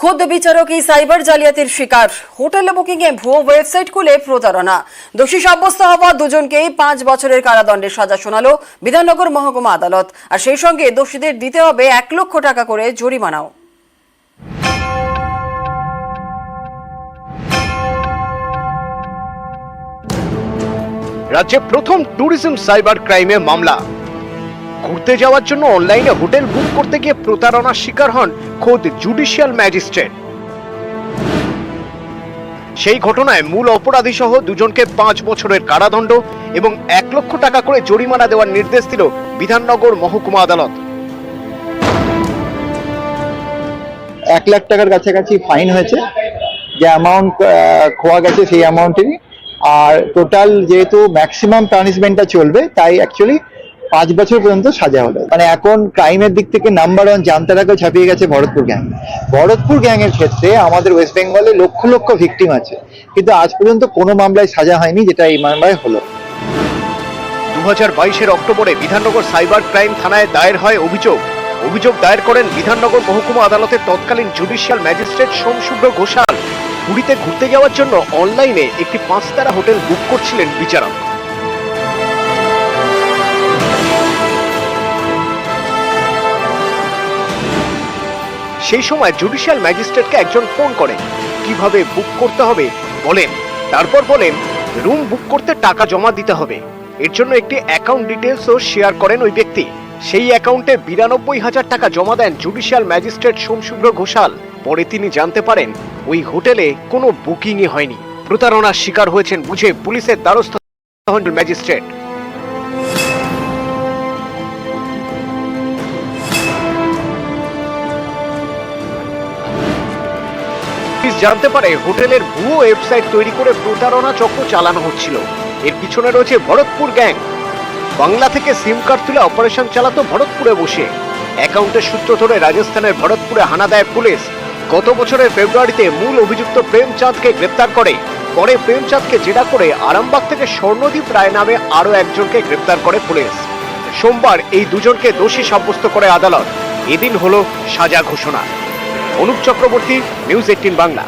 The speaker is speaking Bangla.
খোদ বিচারক এই সাইবার জালিয়াতির শিকার। হোটেল বুকিংয়ে ভুয়ো ওয়েবসাইট খুলে প্রতারণা। দোষী সাব্যস্ত হওয়া দুজনকেই 5 বছরের কারাদণ্ডের সাজা শোনালো বিধাননগর মহকুমা আদালত। আর সেই সঙ্গে দোষীদের দিতে হবে 1 লক্ষ টাকা করে জরিমানাও। রাজ্যে প্রথম ট্যুরিজম সাইবার ক্রাইমে মামলা। ঘুরতে যাওয়ার জন্য অনলাইনে হোটেল বুক করতে গিয়ে প্রতারণার শিকার হন খোদ জুডিশিয়াল ম্যাজিস্ট্রেট। সেই ঘটনায় মূল অপরাধী সহ দুজনকে 5 বছরের কারাদণ্ড এবং 1 লক্ষ টাকা করে জরিমানা দেওয়ার নির্দেশ দিল বিধাননগর মহকুমা আদালত। 1 লাখ টাকার কাছাকাছি ফাইন হয়েছে, যে অ্যামাউন্ট খোয়া গেছে সেই অ্যামাউন্টেরই। আর টোটাল যেহেতু ম্যাক্সিমাম পানিশমেন্টটা চলবে, তাই অ্যাকচুয়ালি 5 বছর পর্যন্ত সাজা হলো। মানে এখন ক্রাইমের দিক থেকে নাম্বার 1 জামতারাকেও ছাপিয়ে গেছে ভরতপুর গ্যাং। ভরতপুর গ্যাং এর ক্ষেত্রে আমাদের ওয়েস্ট বেঙ্গলে লক্ষ লক্ষ ভিকটিম আছে, কিন্তু আজ পর্যন্ত কোনো মামলায় সাজা হয়নি, যেটা এই মামলায় হলো। 2022 অক্টোবরে বিধাননগর সাইবার ক্রাইম থানায় দায়ের হয় অভিযোগ দায়ের করেন বিধাননগর মহকুমা আদালতের তৎকালীন জুডিশিয়াল ম্যাজিস্ট্রেট সোমশুভ্র ঘোষাল। পুরীতে ঘুরতে যাওয়ার জন্য অনলাইনে একটি 5-তারা হোটেল বুক করছিলেন বিচারক। সেই সময় জুডিশিয়াল ম্যাজিস্ট্রেটকে একজন ফোন করেন, কিভাবে বুক করতে হবে বলেন। তারপর বলেন রুম বুক করতে টাকা জমা দিতে হবে। এর জন্য একটি অ্যাকাউন্ট ডিটেলসও শেয়ার করেন ওই ব্যক্তি। সেই অ্যাকাউন্টে 92,000 টাকা জমা দেন জুডিশিয়াল ম্যাজিস্ট্রেট সোমশুভ্র ঘোষাল। পরে তিনি জানতে পারেন ওই হোটেলে কোনো বুকিংই হয়নি। প্রতারণার শিকার হয়েছেন বুঝে পুলিশের দ্বারস্থ হন ম্যাজিস্ট্রেট। জানতে পারে হোটেলের ভুয়ো ওয়েবসাইট তৈরি করে প্রতারণা চক্র চালানো হচ্ছিল। এর পিছনে রয়েছে ভরতপুর গ্যাং। বাংলা থেকে সিম কার্ড তুলে অপারেশন চালাতো ভরতপুরে বসে। অ্যাকাউন্টের সূত্র ধরে রাজস্থানের ভরতপুরে হানা দেয় পুলিশ। গত বছরের ফেব্রুয়ারিতে মূল অভিযুক্ত প্রেমচাঁদকে গ্রেপ্তার করে। পরে প্রেমচাঁদকে জেরা করে আরামবাগ থেকে স্বর্ণদীপ রায় নামে আরো একজনকে গ্রেপ্তার করে পুলিশ। সোমবার এই দুজনকে দোষী সাব্যস্ত করে আদালত। এদিন হলো সাজা ঘোষণা। অনুপ চক্রবর্তী, নিউজ 18 বাংলা।